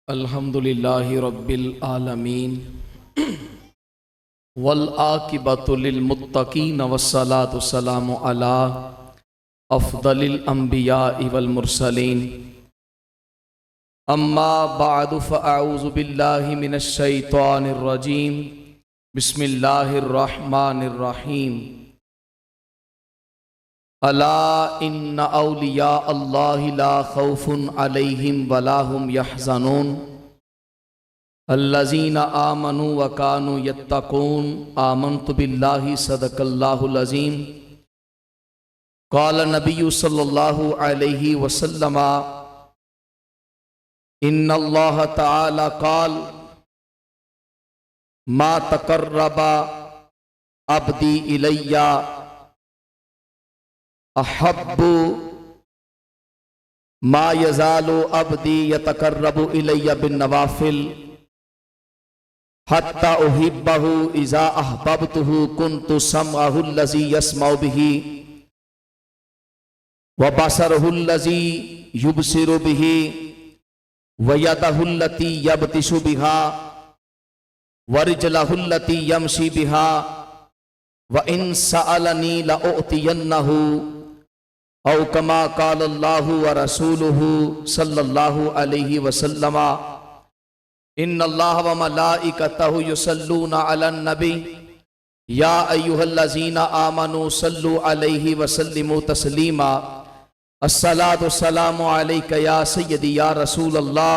अल्हम्दुलिल्लाहि रब्बिल आलमीन वल आकिबतु लिल मुत्तकीन वस्सलातु वस्सलामु अला अफ़दलिल अंबियाइ वल मुरसलीन अम्मा बअदु फ़अऊज़ु बिल्लाहि मिनश शैतानिर रजीम बिस्मिल्लाहिर रहमानिर रहीम अला इन्ना औलिया अल्लाहि ला खौफुन अलैहिम वला हुम यहज़नून अल्लज़ीना आमनू व कानू यत्तकून आमन्तु बिल्लाहि सदक़ल्लाहुल अज़ीम क़ाल नबिय्यु सल्लल्लाहु अलैहि वसल्लम इन्नल्लाह तआला क़ाल मा तक़र्रबा अब्दी इलैया अहब्बु मा यज़ालु अब्दी यतकर्रबु इलैया बिन नवाफिल हत्ता उहिब्बहु इज़ा अहबब्तुहु कुन्तु समअहु लज़ी यस्मउ बिही व बसरहु लज़ी युबसिरु बिही व यदहु लती यबतिशु बिहा व रिजलहु लती यमशी बिहा व इन सअलनी लउतियन्नहु औ कमा क़ाल अल्लाहु व रसूलुहु सल्लल्लाहु अलैहि वसल्लम इन्नल्लाह व मलाइकतहु युसल्लूना अलन नबी या अय्युहल्लज़ीना आमनू सल्लु अलैहि व सल्लिमू तस्लीमा अस्सलातु वस्सलामु अलैका या सय्यदी या रसूल अल्लाह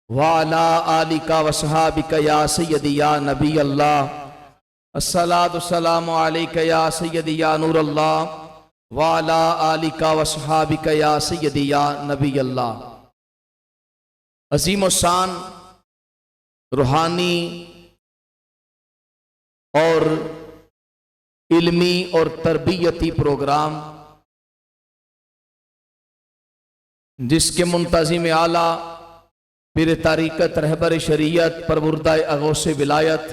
व अला आलिका व सहाबिका या सय्यदी या नबी अल्लाह अस्सलातु वस्सलामु अलैका या सय्यदी या नूर अल्लाह वाला आलिका व सहाबिका या सय्यदी या नबी अल्लाह। अज़ीम शान रूहानी और इल्मी और तरबियती प्रोग्राम जिसके मुंतज़िम आला पीर तारीक़त रहबर शरीयत परवुर्दा अगौसे विलायत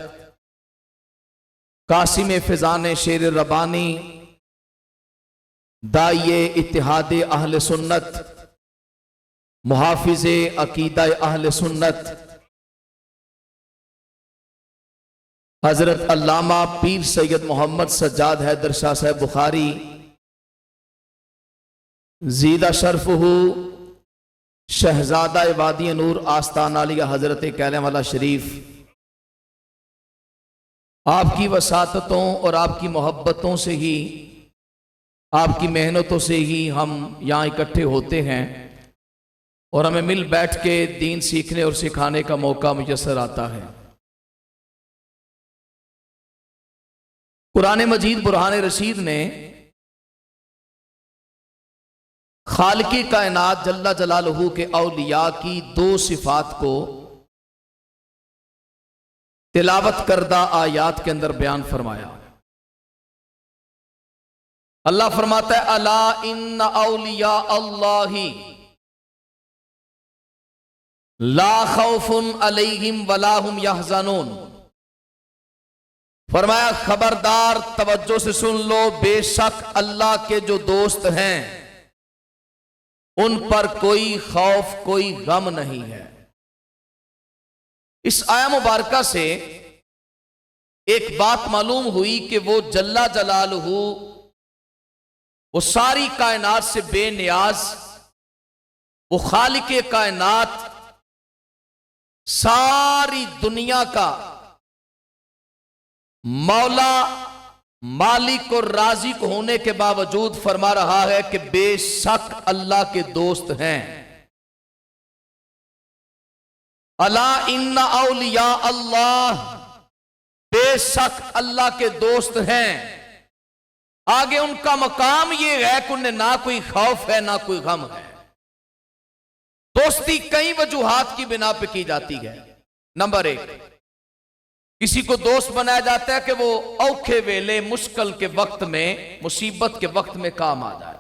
कासिम फ़िज़ान शेर रबानी दाइए इत्तिहाद अहले सुन्नत मुहाफिज़े अकीदा अहले सुन्नत हज़रत अल्लामा पीर सैयद मोहम्मद सज्जाद हैदर शाह साहब बुखारी ज़ीदा शर्फ़हु शहज़ादा वादी नूर आस्ताना आलिया हज़रत कैलमला शरीफ आपकी वसाततों और आपकी मोहब्बतों से ही आपकी मेहनतों से ही हम यहाँ इकट्ठे होते हैं और हमें मिल बैठ के दीन सीखने और सिखाने का मौका मुयस्सर आता है। कुरान मजीद बुरहान रशीद ने खालिक़े कायनात जल्ला जलालहू के औलिया की दो सिफात को तिलावत करदा आयात के अंदर बयान फरमाया। अल्लाह फरमाता है अला इन्ना औलिया अल्लाही ला खौफुन अलैहिम वला हुम यहज़नून। फरमाया खबरदार तवज्जो से सुन लो, बेशक अल्लाह के जो दोस्त हैं उन पर कोई खौफ कोई गम नहीं है। इस आया मुबारका से एक बात मालूम हुई कि वो जल्ला जलालहू वो सारी कायनात से बेनियाज, वो खालिक़े कायनात सारी दुनिया का मौला मालिक और राज़िक होने के बावजूद फरमा रहा है कि बेशक अल्लाह के दोस्त हैं। अला इन्ना औलिया अल्लाह, बेशक अल्लाह के दोस्त हैं। आगे उनका मकाम यह है कि उन्हें ना कोई खौफ है ना कोई गम है। दोस्ती कई वजूहात की बिना पे की जाती है। नंबर एक, किसी को दोस्त बनाया जाता है कि वो औखे वेले मुश्किल के वक्त में, मुसीबत के वक्त में काम आ जाए।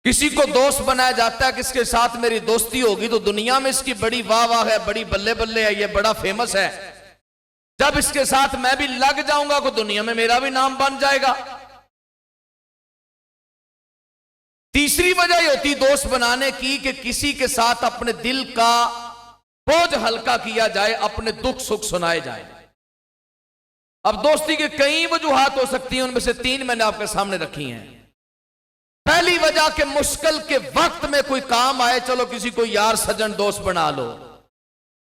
किसी को दोस्त बनाया जाता है कि इसके साथ मेरी दोस्ती होगी तो दुनिया में इसकी बड़ी वाह वाह है, बड़ी बल्ले बल्ले है, ये बड़ा फेमस है। जब इसके साथ मैं भी लग जाऊंगा तो दुनिया में मेरा भी नाम बन जाएगा। तीसरी वजह ये होती दोस्त बनाने की कि किसी के साथ अपने दिल का बोझ हल्का किया जाए, अपने दुख सुख सुनाए जाए। अब दोस्ती के कई वजूहात हो सकती हैं, उनमें से 3 मैंने आपके सामने रखी हैं। पहली वजह कि मुश्किल के वक्त में कोई काम आए, चलो किसी को यार सजन दोस्त बना लो।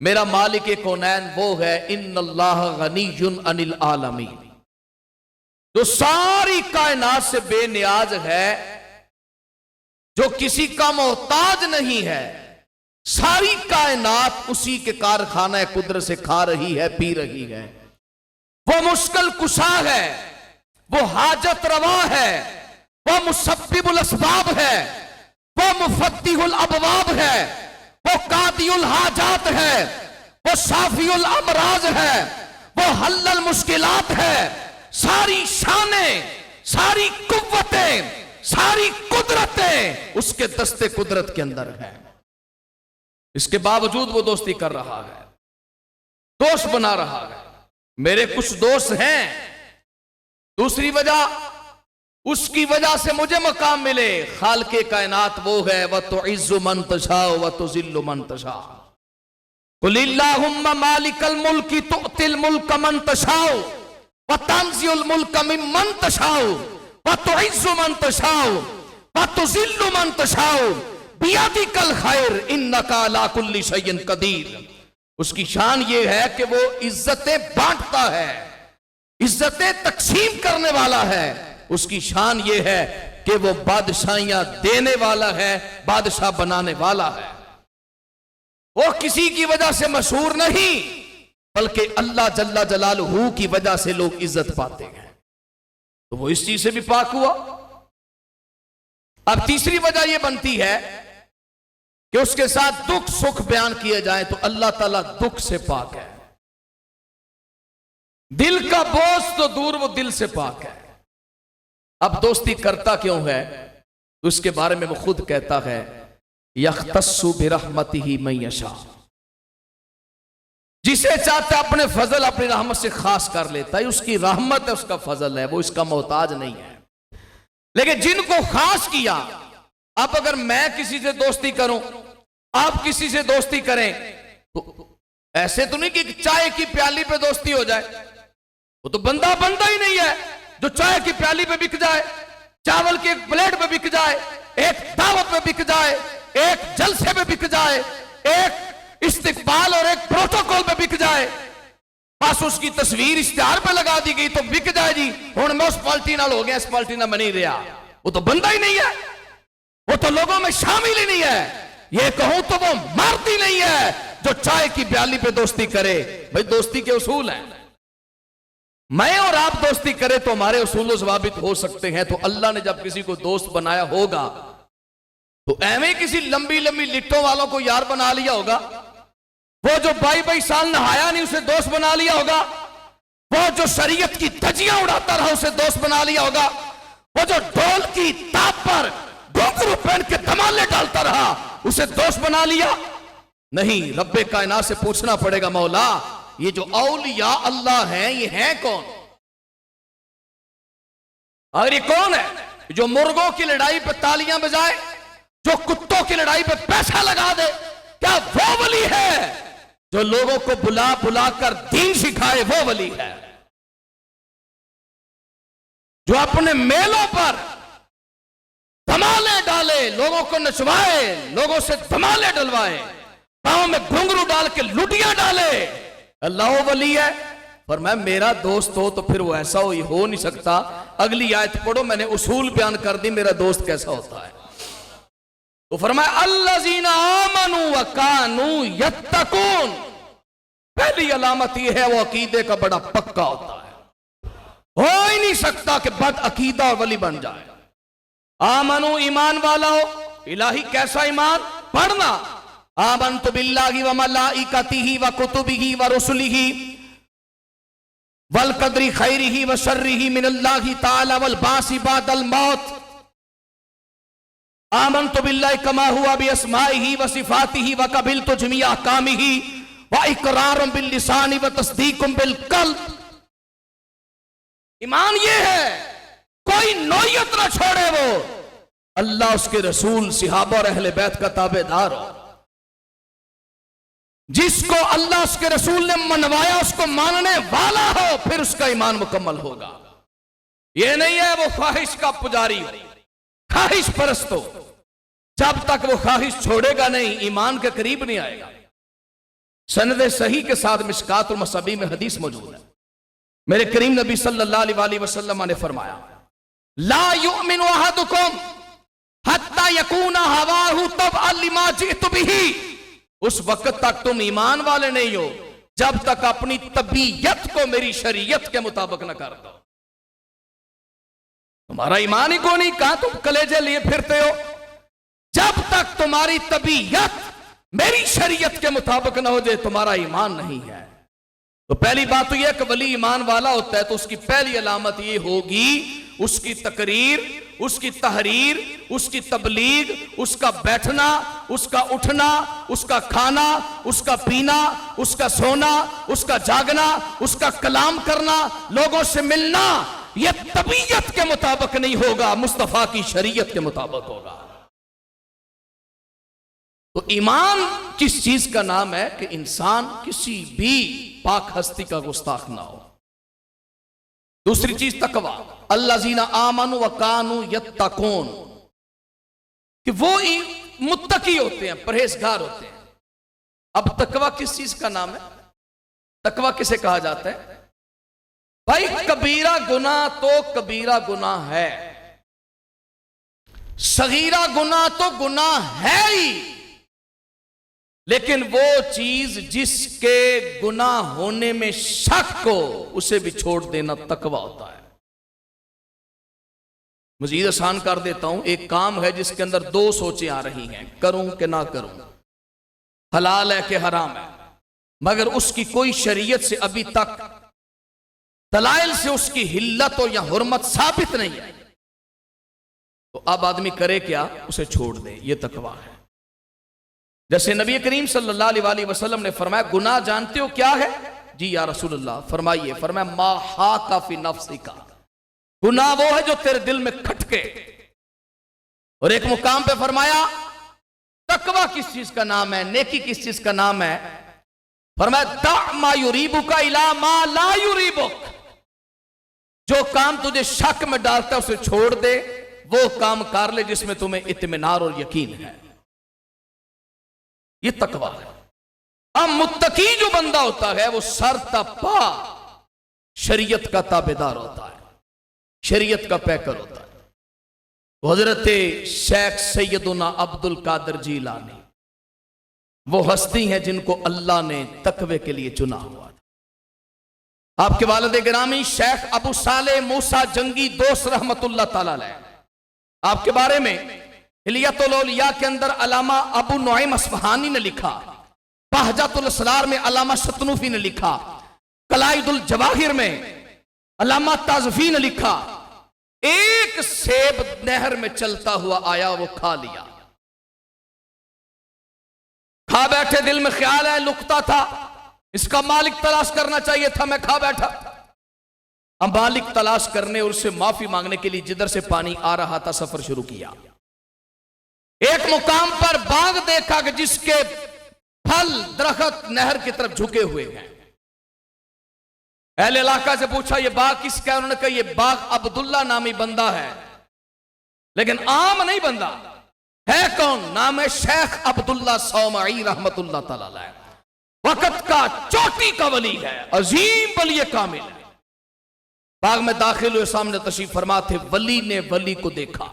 मेरा मालिक कौनैन वो है, इन्नल्लाह गनीयुन अनिल आलमीन, जो सारी कायनात से बेनियाज है, जो किसी का मोहताज नहीं है। सारी कायनात उसी के कारखाना कुदरत से खा रही है, पी रही है। वो मुश्किल कुशा है, वो हाजत रवा है, वो मुसब्बिबुल असबाब है, वो मुफत्तिहुल अबवाब है, वो कादियुल हाजात है, वो शाफियुल अमराज है, वो हल्लल मुश्किलात है। सारी शानें, सारी कुव्वतें, सारी कुदरतें उसके दस्ते कुदरत के अंदर है। इसके बावजूद वो दोस्ती कर रहा है, दोस्त बना रहा है। मेरे कुछ दोस्त हैं। दूसरी वजह, उसकी वजह से मुझे मकाम मिले। खालिक़े कायनात वो है, व तुइज़्ज़ु मन तशाअ व तुज़िल्लु मन तशाअ, कुलिल्लाहुम्मा मालिकल मुल्की तुअतिल मुल्क मन तशाअ व तंज़िउल मुल्क मिम्मन तशाअ व तुइज़्ज़ु मन तशाअ व तुज़िल्लु मन तशाअ बियदिकल खैर इन्नका अला कुल्लि शैइन कदीर। उसकी शान ये है कि वो इज्जतें बांटता है, इज्जतें तकसीम करने वाला है। उसकी शान ये है कि वो बादशाहियां देने वाला है, बादशाह बनाने वाला है। वो किसी की वजह से मशहूर नहीं, बल्कि अल्लाह जल्ला जलालहू की वजह से लोग इज्जत पाते हैं। तो वो इस चीज से भी पाक हुआ। अब तीसरी वजह यह बनती है कि उसके साथ दुख सुख बयान किए जाए, तो अल्लाह ताला दुख से पाक है। दिल का बोझ तो दूर, वो दिल से पाक है। अब दोस्ती करता क्यों है, तो उसके बारे में वो खुद कहता है, यख्तस्सु बिरहमतिही मन यशा, जिसे चाहता है अपने फजल अपनी रहमत से खास कर लेता है। उसकी रहमत है, उसका फजल है, वो इसका मोहताज नहीं है। लेकिन जिनको खास किया, अब अगर मैं किसी से दोस्ती करूं, आप किसी से दोस्ती करें, तो ऐसे तो नहीं कि चाय की प्याली पे दोस्ती हो जाए। वो तो बंदा बनता ही नहीं है जो चाय की प्याली पे बिक जाए, चावल की एक प्लेट पे बिक जाए, एक दावत पे बिक जाए, एक जलसे पे बिक जाए, एक इस्तिकबाल और एक प्रोटोकॉल पे बिक जाए। बस उसकी तस्वीर इश्तिहार पे लगा दी गई तो बिक जाए जी, हुण मैं उस पार्टी नाल हो गया, इस पार्टी नाल मैं नहीं रहा। वो तो बंदा ही नहीं है, वो तो लोगों में शामिल ही नहीं है। ये कहूं तो वो मर्द ही नहीं है जो चाय की प्याली पे दोस्ती करे। भाई दोस्ती के उसूल हैं, मैं और आप दोस्ती करें तो हमारे उसूल ज़वाबित हो सकते हैं। तो अल्लाह ने जब किसी को दोस्त बनाया होगा, तो एवं किसी लंबी लंबी लिट्टों वालों को यार बना लिया होगा। वो जो 22 साल नहाया नहीं, उसे दोस्त बना लिया होगा। वो जो शरीयत की धज्जियां उड़ाता रहा, उसे दोस्त बना लिया होगा। वो जो ढोल की ताप पर घुंघरू पहन के धमाले डालता रहा, उसे दोस्त बना लिया नहीं। रब्बे कायनात से पूछना पड़ेगा, मौला ये जो औलिया अल्लाह हैं, ये हैं कौन? अगर ये कौन है जो मुर्गों की लड़ाई पे तालियां बजाए, जो कुत्तों की लड़ाई पे पैसा लगा दे? क्या वो वली है जो लोगों को बुला बुला कर दीन सिखाए? वो वली है जो अपने मेलों पर धमाले डाले, लोगों को नचवाए, लोगों से धमाले डलवाए, पांव में घुंघरू डाल के लुटियां डाले? अल्लाह वली है। पर मैं मेरा दोस्त हो तो फिर वो ऐसा हो नहीं सकता। अगली आयत पढ़ो, मैंने उसूल बयान कर दी मेरा दोस्त कैसा होता है। तो फरमाया अल्लज़ीना आमनू व कानू यत्तकून। पहली अलामत यह है वो अकीदे का बड़ा पक्का होता है। हो ही नहीं सकता कि बद अकीदा और वली बन जाए। आमनू ईमान वाला हो। इलाही कैसा ईमान? पढ़ना आमन्तु बिल्लाहि व मलाइकतिहि व कुतुबिहि व रुसुलिहि वल कदरी खैरिहि व शर्रिहि मिनल्लाहि तआला वल बासी बादल मौत। आमन्तु बिल्लाहि कमा हुआ बि अस्माइहि व सिफातिहि व कबिलतु जमीअ अहकामिहि व इकरारुम बिल लिसानि व तस्दीकुम बिल कल्ब। ईमान ये है कोई नौयत ना छोड़े वो अल्लाह, उसके रसूल, सिहाबा और अहले बैत का ताबेदार हो। जिसको अल्लाह उसके रसूल ने मनवाया उसको मानने वाला हो, फिर उसका ईमान मुकम्मल होगा। यह नहीं है वो ख्वाहिश का पुजारी हो, ख्वाहिश परस्त हो। जब तक वो ख्वाहिश छोड़ेगा नहीं, ईमान के करीब नहीं आएगा। सनद सही के साथ मिशकात और मसबी में हदीस मौजूद है। मेरे करीम नबी सल्लल्लाहु अलैहि वसल्लम ने फरमाया, ला युमिनु अहदुकुम हत्ता यकूना हवाहु तबअन लिमा जिअतु बिही। उस वक्त तक तुम ईमान वाले नहीं हो जब तक अपनी तबीयत को मेरी शरीयत के मुताबिक न कर दो। तुम्हारा ईमान ही को नहीं, कहां तुम कलेजे लिए फिरते हो। जब तक तुम्हारी तबीयत मेरी शरीयत के मुताबिक न हो जाए, तुम्हारा ईमान नहीं है। तो पहली बात तो यह कि वली ईमान वाला होता है तो उसकी पहली अलामत यह होगी उसकी तकरीर, उसकी तहरीर, उसकी तबलीग, उसका बैठना, उसका उठना, उसका खाना, उसका पीना, उसका सोना, उसका जागना, उसका कलाम करना, लोगों से मिलना, यह तबीयत के मुताबिक नहीं होगा, मुस्तफा की शरीयत के मुताबिक होगा। तो ईमान किस चीज का नाम है कि इंसान किसी भी पाक हस्ती का गुस्ताख ना हो। दूसरी चीज तकवा, अल्लाज़ीना आमनु व कानू यत्तकून, कि वो मुत्तकी होते हैं, परहेजगार होते हैं। अब तकवा किस चीज का नाम है? तकवा किसे कहा जाता है? भाई कबीरा गुनाह तो कबीरा गुनाह है, सगीरा गुनाह तो गुनाह है ही, लेकिन वो चीज जिसके गुनाह होने में शक हो उसे भी छोड़ देना तकवा होता है। मजीद आसान कर देता हूं, एक काम है जिसके अंदर दो सोचें आ रही हैं, करूं कि ना करूं, हलाल है कि हराम है, मगर उसकी कोई शरीयत से अभी तक दलाइल से उसकी हिल्लत और या हुर्मत साबित नहीं है, तो अब आदमी करे क्या? उसे छोड़ दे। ये तकवा है। जैसे नबी करीम सल्लल्लाहु अलैहि वसल्लम ने फरमाया, गुनाह जानते हो क्या है? जी या रसूलल्लाह, फरमाइए। फरमाया, मा हाका फी नफ्सिका, गुनाह वो है जो तेरे दिल में खटके। और एक मुकाम पे फरमाया, तकवा किस चीज का नाम है, नेकी किस चीज का नाम है? फरमाया, दा मा युरीबुका इला मा ला युरीबुक, जो काम तुझे शक में डालता है उसे छोड़ दे, वो काम कर ले जिसमें तुम्हें इत्मीनान और यकीन है। ये तकवा है। अब मुत्तकी जो बंदा होता है वो सर तपा शरीयत का ताबेदार होता है, शरीयत का पैकर होता है। तो हजरत शेख सैयदुना अब्दुल कादिर जीलानी वो हस्ती हैं जिनको अल्लाह ने तकवे के लिए चुना हुआ था। आपके वालिद गिरामी शेख अबू साले मूसा जंगी दोस्त रहमतुल्लाह ताला अलैह, आपके बारे में हिलियतुल औलिया के अंदर अलामा अबू नुईम अस्फहानी ने लिखा, बहजतुल असरार में अलामा शतनूफी ने लिखा, कलाइदुल जवाहिर में अलामा ताज़फी ने लिखा, एक सेब नहर में चलता हुआ आया, वो खा लिया, खा बैठे, दिल में ख्याल है, लुकता था, इसका मालिक तलाश करना चाहिए था, मैं खा बैठा। अब मालिक तलाश करने और उससे माफी मांगने के लिए जिधर से पानी आ रहा था सफर शुरू किया। एक मुकाम पर बाग देखा कि जिसके फल दरख्त नहर की तरफ झुके हुए हैं। अहले इलाका से पूछा, ये बाग किसका है? उन्होंने कहा, ये बाग अब्दुल्ला नामी बंदा है, लेकिन आम नहीं बंदा है। कौन? नाम है शेख अब्दुल्ला सौमाई रहमतुल्लाह ताला अलैह, वक्त का चोटी का वली है, अजीम वली कामिल है। बाग में दाखिल हुए, सामने तशरीफ फरमा थे, वली ने वली को देखा,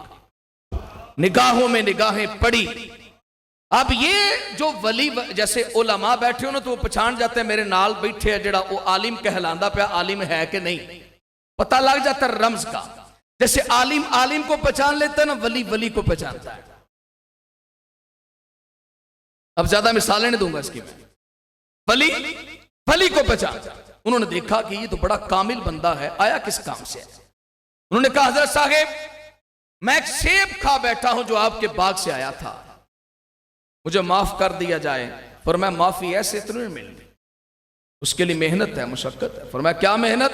निगाहों में निगाहें पड़ी। अब ये जो वली, जैसे उलमा बैठे हो ना तो वो पहचान जाते हैं, मेरे नाल बैठे है जड़ा वो आलिम कहलांदा पे, आलिम है कि नहीं पता लग जाता है रमज का। जैसे आलिम आलिम को पहचान लेता है ना, वली वली को पहचानता है। अब ज्यादा मिसालें नहीं दूंगा इसकी, वली वली को पहचानता। उन्होंने देखा कि ये तो बड़ा कामिल बंदा है, आया किस काम से? उन्होंने कहा, हजरत साहब मैं एक सेब खा बैठा हूं जो आपके बाग से आया था, मुझे माफ कर दिया जाए। पर मैं माफी ऐसे तो नहीं मिलती, उसके लिए मेहनत है, मुशक्कत है। फरमाया, क्या मेहनत?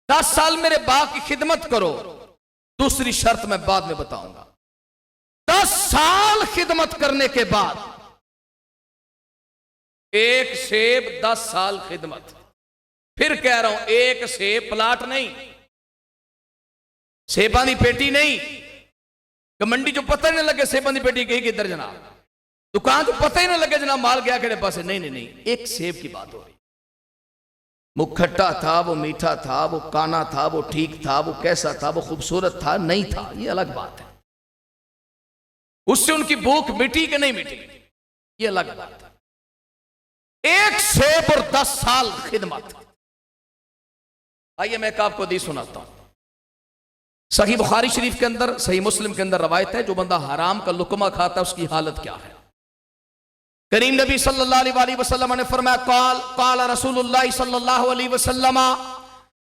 10 साल मेरे बाग की खिदमत करो, दूसरी शर्त मैं बाद में बताऊंगा। 10 साल खिदमत करने के बाद एक सेब 10 साल खिदमत। फिर कह रहा हूं, एक सेब प्लाट नहीं, सेबां दी पेटी नहीं कि मंडी जो पता ही ना लगे सेबां दी पेटी गई किधर जनाब, दुकान तो पता ही ना लगे जनाब माल गया किहड़े पासे। नहीं नहीं नहीं, एक सेब की बात हो रही। वो खट्टा था, वो मीठा था, वो काना था, वो ठीक था, वो कैसा था, वो खूबसूरत था, नहीं था, ये अलग बात है। उससे उनकी भूख मिटी कि नहीं मिटी, ये अलग बात है। एक सेब और 10 साल खिदमत। आइए मैं एक आपको हदीस सुनाता हूं। सही बुखारी शरीफ के अंदर, सही मुस्लिम के अंदर रवायत है, जो बंदा हराम का लुकमा खाता है उसकी हालत क्या है। करीम नबी सल्लल्लाहु अलैहि वसल्लम ने फरमाया, काल रसूलुल्लाह सल्लल्लाहु अलैहि वसल्लम,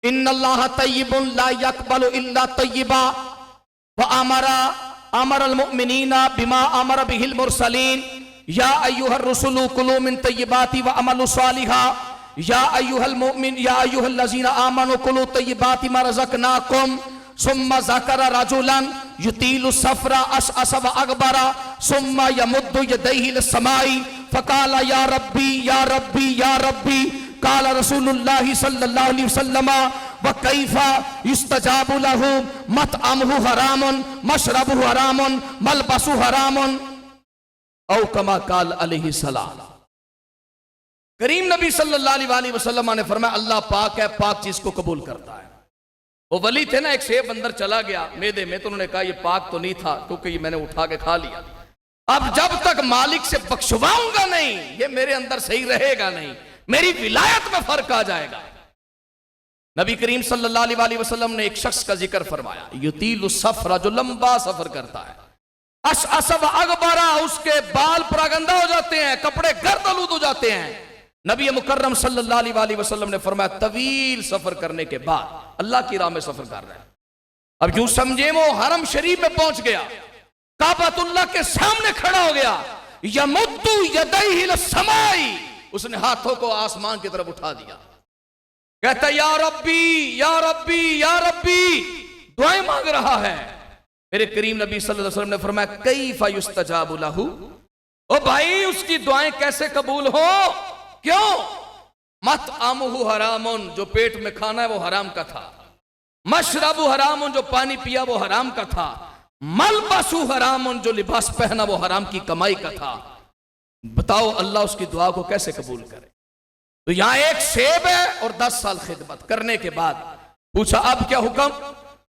इन्नल्लाह तय्यिबुन ला यक़बलु इल्ला तय्यिबा व अमरल मुमिनीना बिमा अमर बिहिल मुरसलीन या अय्युहर रुसुलु कुलू मिन तय्यिबाति व अमलु सालिहा या अय्युहल मुमिन या अय्युहल लज़ीना आमनु कुलू तय्यिबाति मा रज़क़नाकुम सुम्मा ज़करा रजुलन युतीलु सफरा अशअस व अगबरा सुम्मा यमुद्दु यदैहि लिस्समाई फ़क़ाला या रब्बी या रब्बी या रब्बी। काला रसूलुल्लाह सल्लल्लाहु अलैहि वसल्लम व कैफा युस्तजाबु लहु मतअमुहु हरामुन मशरबुहु हरामुन मलबसुहु हरामुन औ कमा काल अलैहि सलाम। करीम नबी सल्लल्लाहु अलैहि वसल्लम ने फरमाया, अल्लाह पाक है, पाक चीज को कबूल करता है। वो वली थे ना, एक सेब अंदर चला गया मेदे में, तो उन्होंने कहा ये पाक तो नहीं था क्योंकि ये मैंने उठा के खा लिया। अब जब तक मालिक से बख्शवाऊंगा नहीं, ये मेरे अंदर सही रहेगा नहीं, मेरी विलायत में फर्क आ जाएगा। नबी करीम सल्लल्लाहु अलैहि वसल्लम ने एक शख्स का जिक्र फरमाया, युतीलु सफरा, जो लंबा सफर करता है, अशअसब अगबरा, उसके बाल परागंदा हो जाते हैं, कपड़े गर्द-आलूद हो जाते हैं। नबी मुकर्रम सल्लल्लाहु अलैहि वसल्लम ने फरमाया, तवील सफर करने के बाद अल्लाह की राह में सफर कर रहा है। अब यूं समझे वो हरम शरीफ में पहुंच गया, काबतुल्लाह के सामने खड़ा हो गया, यमुद्दु यदैहि लिस्समाई, उसने हाथों को आसमान की तरफ उठा दिया, कहता या रब्बी या रब्बी या रब्बी, दुआएं मांग रहा है। मेरे करीम नबी सल्लल्लाहु अलैहि वसल्लम ने फरमाया, कैफा युस्तजाबु लहु, ओ भाई उसकी दुआएं कैसे कबूल हो, क्यों? मतअमुहु हरामुन, जो पेट में खाना है वो हराम का था, मशरबु हरामुन, जो पानी पिया वो हराम का था, मलबसु हरामुन, जो लिबास पहना वो हराम की कमाई का था। बताओ अल्लाह उसकी दुआ को कैसे कबूल करे। तो यहां एक सेब है और 10 साल खिदमत करने के बाद पूछा अब क्या हुक्म।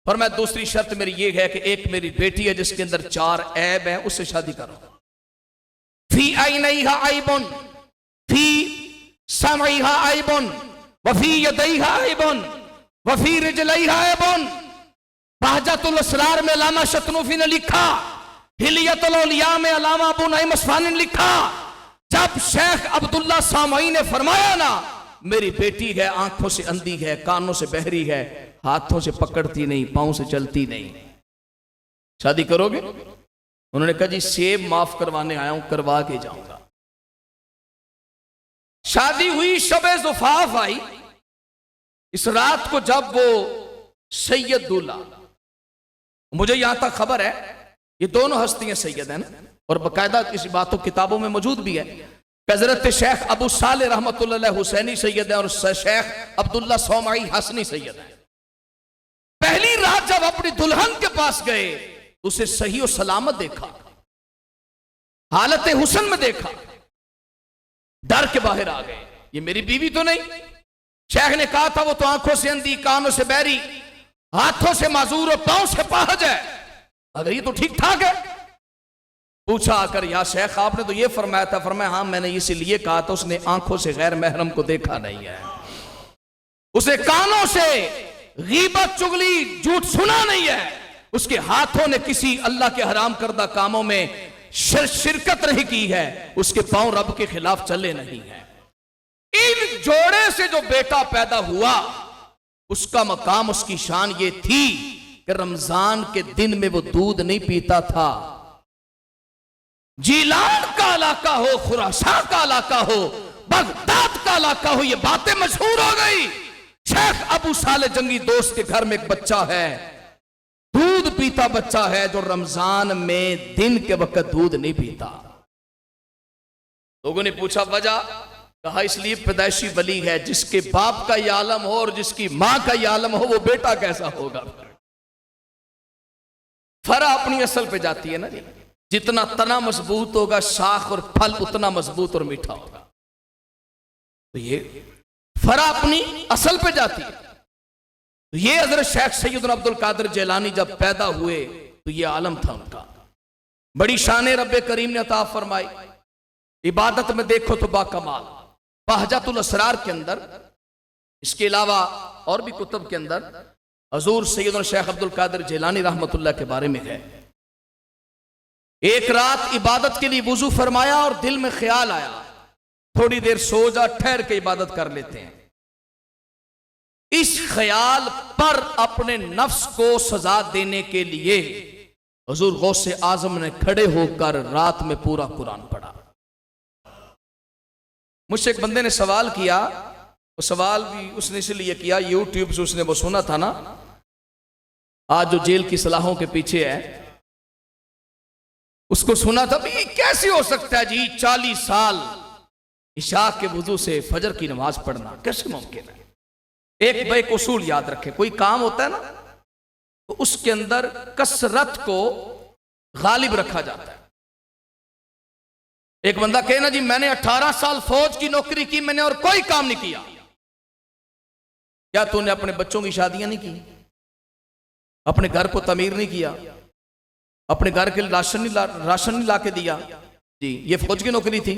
और मैं दूसरी शर्त मेरी ये है कि एक मेरी बेटी है जिसके अंदर 4 ऐब है, उससे शादी करो। फी ऐनैहा ऐबुन फी समईहा ऐबुन वफी यदैहा ऐबुन वफी रिजलैहा ऐबुन। बहजतुल असरार में अल्लामा शतनूफी ने लिखा, हिलियतुल औलिया में अल्लामा अबू नईम अस्फहानी ने लिखा, जब शेख अब्दुल्ला सामई ने फरमाया ना, मेरी बेटी है, आंखों से अंधी है, कानों से बहरी है, हाथों से पकड़ती नहीं, पांव से चलती नहीं, शादी करोगे? उन्होंने कहा जी सेब माफ करवाने आया हूं, करवा के जाऊंगा। शादी हुई, शबे ज़ुफ़ाफ आई। इस रात को जब वो सैयद दूल्हा, मुझे यहां तक खबर है ये दोनों हस्तियां सैयद हैं ना, और बाकायदा किसी बातों किताबों में मौजूद भी है। हजरत शेख अबू साले रहमतुल्लाह अलैह हुसैनी सैयद है और शेख अब्दुल्ला सौमाई हसनी सैयद है। पहली रात जब अपनी दुल्हन के पास गए, उसे सही और सलामत देखा, हालत हुस्न में देखा, डर के बाहर आ गए, ये मेरी बीवी तो नहीं। शेख ने कहा था वो तो आंखों से अंधी, कानों से बहरी, हाथों से माजूर और पांव से पाहज है, अगर ये तो ठीक ठाक है। पूछा आकर, या शेख आपने तो ये फरमाया था। फरमाया हाँ मैंने इसीलिए कहा था, उसने आंखों से गैर महरम को देखा नहीं है, उसे कानों से गीबत चुगली झूठ सुना नहीं है, उसके हाथों ने किसी अल्लाह के हराम करदा कामों में शिरकत नहीं की है, उसके पांव रब के खिलाफ चले नहीं है। इन जोड़े से जो बेटा पैदा हुआ, उसका मकाम, उसकी शान ये थी कि रमजान के दिन में वो दूध नहीं पीता था। जीलान का इलाका हो, खुरासान का इलाका हो, बगदाद का इलाका हो, ये बातें मशहूर हो गई। शेख अबू साले जंगी दोस्त के घर में एक बच्चा है, दूध पीता पीता बच्चा है जो रमजान में दिन के वक्त दूध नहीं पीता। लोगों ने पूछा वजह, कहा इसलिए पैदाइशी वली है, जिसके बाप का यह आलम हो और जिसकी मां का यह आलम हो वो बेटा कैसा होगा। फरा अपनी असल पे जाती है ना जी, जितना तना मजबूत होगा शाख और फल उतना मजबूत और मीठा होगा। तो ये फरा अपनी असल पे जाती है। तो ये हजरत शेख सैयदना अब्दुल कादिर जिलानी जब पैदा हुए तो ये आलम था उनका। बड़ी शान रब्बे करीम ने अता फरमाई। इबादत में देखो तो बाकमाल, बहजतुल असरार के अंदर, इसके अलावा और भी कुतुब के अंदर हजूर सैयदना शेख अब्दुल कादिर जिलानी रहमतुल्लाह के बारे में है। एक रात इबादत के लिए वुजू फरमाया और दिल में ख्याल आया थोड़ी देर सो जा, ठहर के इबादत कर लेते हैं। इस ख्याल पर अपने नफ्स को सजा देने के लिए हुजूर गौसे आजम ने खड़े होकर रात में पूरा कुरान पढ़ा। मुझसे एक बंदे ने सवाल किया, वो सवाल भी उसने इसलिए किया, यूट्यूब से उसने वो सुना था ना, आज जो जेल की सलाहों के पीछे है, उसको सुना था भी कैसे हो सकता है जी 40 साल इशा के वुजू से फजर की नमाज पढ़ना, कैसे मुमकिन है। एक उसूल याद रखे, कोई काम होता है ना तो उसके अंदर कसरत को गालिब रखा जाता है। एक बंदा कहे ना जी मैंने 18 साल फौज की नौकरी की, मैंने और कोई काम नहीं किया। क्या तूने अपने बच्चों की शादियां नहीं की, अपने घर को तमीर नहीं किया, अपने घर के लिए राशन नहीं ला के दिया? जी ये फौज की नौकरी थी?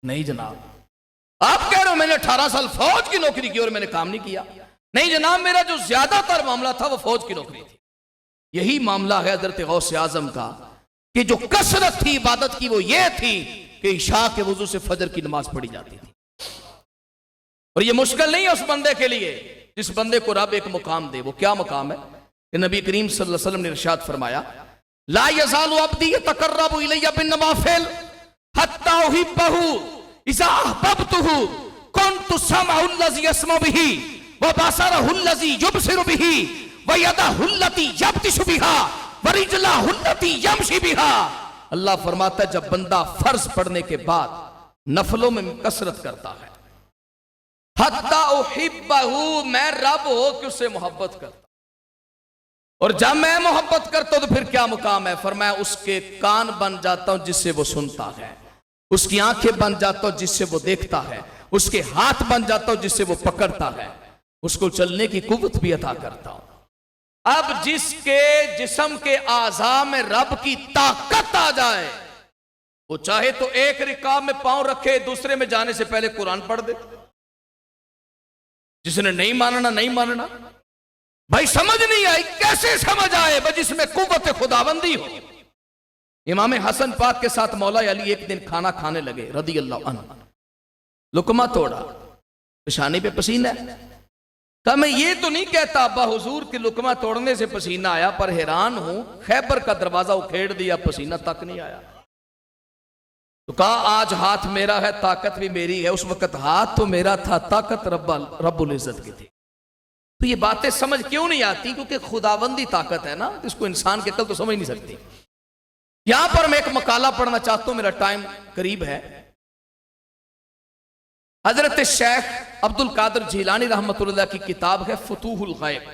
नहीं जनाब। आप कह रहे हो मैंने 18 साल फौज की नौकरी की और मैंने काम नहीं किया? नहीं जनाब, मेरा जो ज्यादातर मामला था वो फौज की नौकरी थी। यही मामला है हजरत गौसे आजम का कि जो कसरत थी इबादत की वो ये थी कि इशा के वुजू से फजर की नमाज पढ़ी जाती थी। और ये मुश्किल नहीं है उस बंदे के लिए जिस बंदे को रब एक मुकाम दे। वो क्या मुकाम है कि नबी करीम सल्लल्लाहु अलैहि वसल्लम ने इरशाद फरमाया, ला यज़ालु अब्दी यतक़र्रबु इलैया बिन्नवाफिल हत्ता उहिब्बहु इज़ा अहबब्तुहु कुन्तु समअहु अल्लज़ी यस्मअु बिही व बसरहु अल्लज़ी युबसिरु बिही व यदहु अल्लती यब्तिशु बिहा व रिजलहु अल्लती यमशी बिहा। अल्लाह फरमाता है जब बंदा फर्ज पढ़ने के बाद नफलों में कसरत करता है, हत्ता उहिब्बहु, मैं रब हो कि उससे मोहब्बत करता, और जब मैं मोहब्बत करता हूं तो फिर क्या मुकाम है? फरमाया उसके कान बन जाता हूं जिससे वो सुनता है, उसकी आंखें बन जाता हूं जिससे वो देखता है, उसके हाथ बन जाता हूं जिससे वो पकड़ता है, उसको चलने की कुव्वत भी अता करता हूं। अब जिसके जिस्म के आज़ा में रब की ताकत आ जाए वो चाहे तो एक रिकाब में पांव रखे, दूसरे में जाने से पहले कुरान पढ़ दे। जिसने नहीं मानना नहीं मानना, भाई समझ नहीं आई, कैसे समझ आए? भाई जिसमें कुव्वत खुदाबंदी हो। इमाम हसन पाक के साथ मौला अली एक दिन खाना खाने लगे रदी अल्लाह अन्हु, लुकमा तोड़ा, पेशानी पे पसीना है। तो मैं ये तो नहीं कहता अब्बा हुजूर के लुकमा तोड़ने से पसीना आया, पर हैरान हूं खैबर का दरवाजा उखेड़ दिया, पसीना तक नहीं आया। तो कहा आज हाथ मेरा है, ताकत भी मेरी है। उस वक्त हाथ तो मेरा था, ताकत रब्बुल इज्जत की थी। तो ये बातें समझ क्यों नहीं आती? क्योंकि खुदाबंदी ताकत है ना, इसको इंसान के कल तो समझ नहीं सकती। यहां पर मैं एक मकाला पढ़ना चाहता हूं, मेरा टाइम करीब है। हजरत शेख अब्दुल कादिर जिलानी रहमतुल्लाह की किताब है फुतूहुल गैब।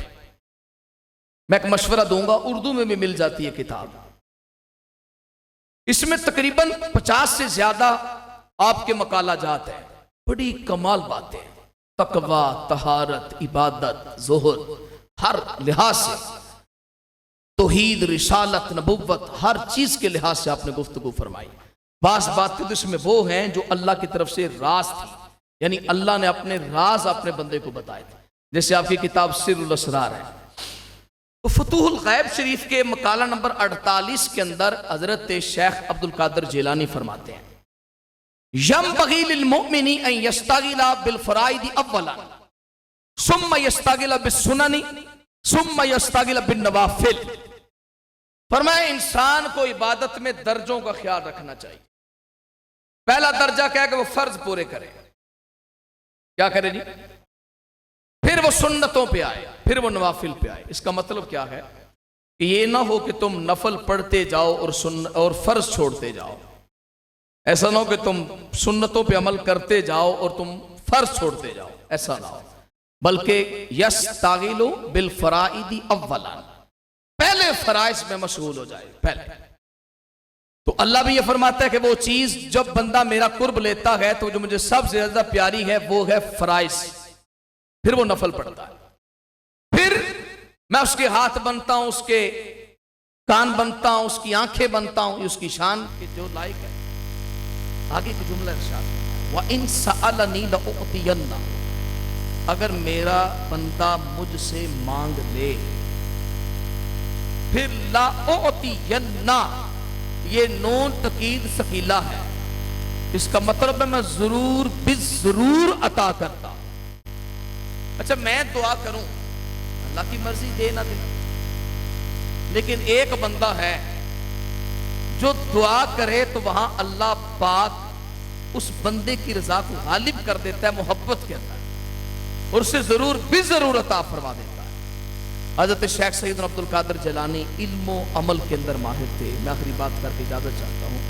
मैं एक मशवरा दूंगा, उर्दू में भी मिल जाती है किताब। इसमें तकरीबन 50 से ज्यादा आपके मकाला जात है, बड़ी कमाल बातें, तकवा, तहारत, इबादत, ज़ुहद, हर लिहाज से, तौहीद, रिसालत, नबुव्वत, हर चीज के लिहाज से आपने गुफ्तगू फरमाई। बास बातें तो इसमें वो हैं जो अल्लाह की तरफ से राज थी, यानी अल्लाह ने अपने राज अपने बंदे को बताए थे। जैसे आपकी किताब सिर्रुल असरार है, तो फुतूहुल गैब शरीफ के मकाला नंबर 48 के अंदर हजरत शेख अब्दुल कादिर जिलानी फरमाते हैं, यंबगी लिल मुमिनी अन यस्तगिला बिल फराइद अव्वलन सुम्मा यस्तगिला बिस सुननी सुम्मा यस्तगिला बिन नवाफिल। फरमाया इंसान को इबादत में दर्जों का ख्याल रखना चाहिए। पहला दर्जा क्या है कि वो फर्ज पूरे करे, क्या करे जी, फिर वो सुन्नतों पे आए, फिर वो नवाफिल पे आए। इसका मतलब क्या है? कि ये ना हो कि तुम नफल पढ़ते जाओ और फर्ज छोड़ते जाओ। ऐसा ना हो कि तुम सुन्नतों पे अमल करते जाओ और तुम फर्ज छोड़ते जाओ, ऐसा ना हो। बल्कि यस्तागिलु बिल फराइदी अव्वलन, पहले फराइज में मशगूल हो जाए पहले। तो अल्लाह भी ये फरमाता है कि वो चीज जब बंदा मेरा कुर्ब लेता है तो जो मुझे सबसे ज्यादा प्यारी है वो है फराइज, फिर वो नफल पड़ता है। फिर मैं उसके हाथ बनता हूं, उसके कान बनता हूं, उसकी आंखें बनता हूं, उसकी शान के जो लायक है। आगे की जुमला इरशाद, व इन सअलनी लउतियन्ना, अगर मेरा बंदा मुझसे मांग ले, फिर लउतियन्ना, ये नून तकीद सकीला है, इसका मतलब है मैं जरूर बिजरूर अता करता। अच्छा, मैं दुआ करूं, अल्लाह की मर्जी दे ना दे, लेकिन एक बंदा है जो दुआ करे तो वहां अल्लाह पाक उस बंदे की रजा को गालिब कर देता है मोहब्बत के अंदर, और उसे जरूर बिजरूर अता फरमा देता है। हज़रत शेख सैयद अब्दुल कादिर जिलानी इल्म व अमल के अंदर माहिर थे। मैं आखिरी बात करके इजाजत चाहता हूं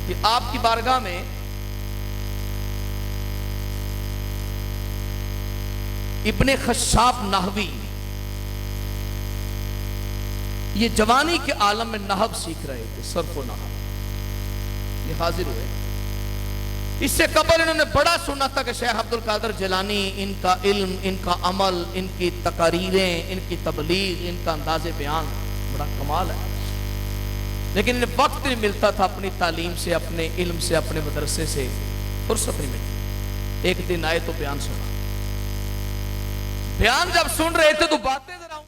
कि आपकी बारगाह में इब्ने खशाब नाहवी ये जवानी के आलम में नहव सीख रहे थे, सर्फ नहव, ये हाजिर हुए। इससे कबल इन्होंने बड़ा सुना था कि शेख अब्दुल कादिर जिलानी, इनका इल्म, इनका अमल, इनकी तकारीरें, इनकी तबलीग, इनका अंदाज़े बयान बड़ा कमाल है, लेकिन इन्हें वक्त नहीं मिलता था अपनी तालीम से, अपने इल्म से, अपने मदरसे से फुर्सत नहीं मिलती। एक दिन आए तो बयान सुना, बयान जब सुन रहे थे तो बातें जरा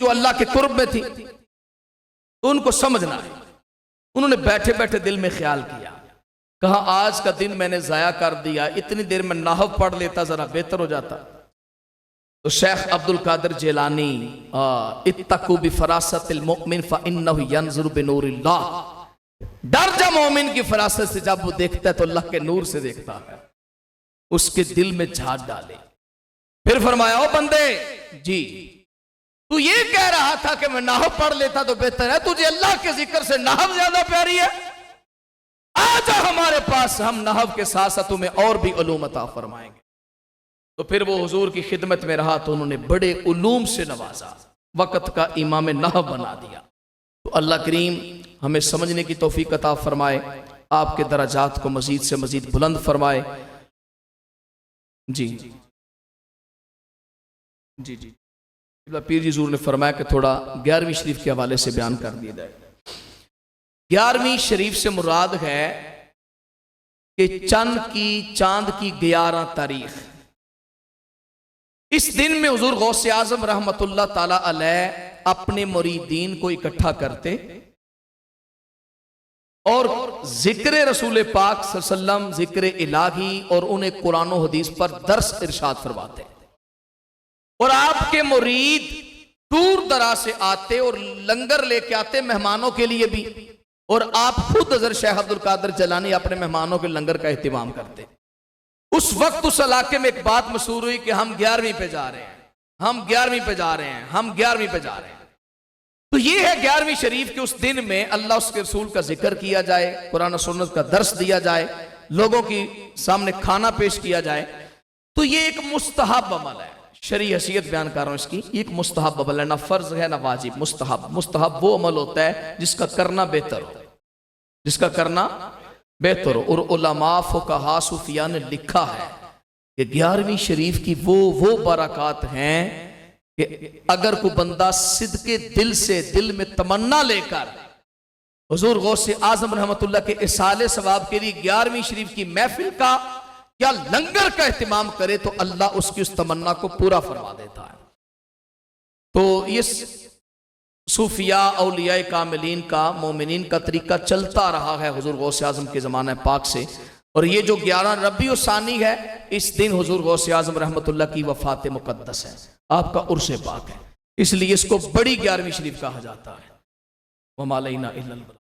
जो अल्लाह के कुर्ब में थी तो उनको समझना है। उन्होंने बैठे बैठे दिल में ख्याल किया, कहा आज का दिन मैंने जाया कर दिया, इतनी देर में नाहव पढ़ लेता जरा बेहतर हो जाता। तो शेख अब्दुल कादिर जिलानी, इत्तकू बिफरासतिल मुमिन फइन्नहु यंजुरु बिनूरिल्लाह, डर जा मोमिन की फरासत से, जब वो देखता है तो अल्लाह के नूर से देखता है। उसके दिल में झांक डाले, फिर फरमाया ओ बंदे जी, तू ये कह रहा था कि मैं नाहव पढ़ लेता तो बेहतर है, तुझे अल्लाह के जिक्र से नाहव ज्यादा प्यारी है, आजा हमारे पास, हम नाहव के साथ साथ तुम्हें और भी उलूम अता फरमाएंगे। तो फिर वो हुजूर की खिदमत में रहा तो उन्होंने बड़े उलूम से नवाजा, वक्त का इमाम नाहव बना दिया। तो अल्लाह करीम हमें समझने की तौफीक अता फरमाए, आपके दराजात को मजीद से मजीद बुलंद फरमाए। जी जी जी, पीर जी ज़ूर ने फरमाया कि थोड़ा 11वीं शरीफ के हवाले से बयान कर दिया जाए। 11वीं शरीफ से मुराद है कि चांद की 11 तारीख, इस दिन में हुजूर गौसे आजम रहमतुल्लाह ताला अलैह अपने मुरीदीन को इकट्ठा करते और जिक्र रसूल पाक सल्लल्लाहु अलैहि वसल्लम, जिक्र इलाही और उन्हें कुरान और हदीस पर दर्स इरशाद फरमाते। और आपके मुरीद दूर दराज से आते और लंगर लेके आते मेहमानों के लिए भी, और आप खुद हज़रत शेख अब्दुल कादिर जिलानी अपने मेहमानों के लंगर का एहतमाम करते। उस वक्त उस इलाके में एक बात मशहूर हुई कि हम 11वीं पे जा रहे हैं, हम 11वीं पे जा रहे हैं, हम 11वीं पे जा रहे हैं। तो ये है 11वीं शरीफ के उस दिन में अल्लाह उसके रसूल का जिक्र किया जाए, कुरान और सुन्नत का दर्स दिया जाए, लोगों की सामने खाना पेश किया जाए। तो ये एक मुस्तहब अमल है, शरई हैसियत बयान कर रहा हूं इसकी, एक मुस्तहब अमल है, ना फर्ज है ना वाजिब, मुस्तहब। मुस्तहब वो अमल होता है जिसका करना बेहतर हो, जिसका करना बेहतर हो। और उलमा फुकहा सूफिया ने लिखा है कि 11वीं शरीफ की वो बरकत हैं कि अगर कोई बंदा सिद्के दिल से, दिल में तमन्ना लेकर हुजूर गौसे आजम रहमतुल्लाह के इसाले सवाब के लिए 11वीं शरीफ की महफिल का या लंगर का एहतमाम करे तो अल्लाह उसकी उस तमन्ना को पूरा फरमा देता है। तो ये सूफिया औलिया कामिलीन का, मोमिनीन का तरीका चलता रहा है हुजूर गौसे आजम के ज़माने पाक से। और ये जो 11 रबी सानी है, इस दिन हुजूर गौसे आजम रहमतुल्लाह की वफात मुकद्दस है, आपका उर्स पाक है, इसलिए इसको बड़ी 11वीं शरीफ कहा जाता है। वमा अलैना इल्लल बलाग।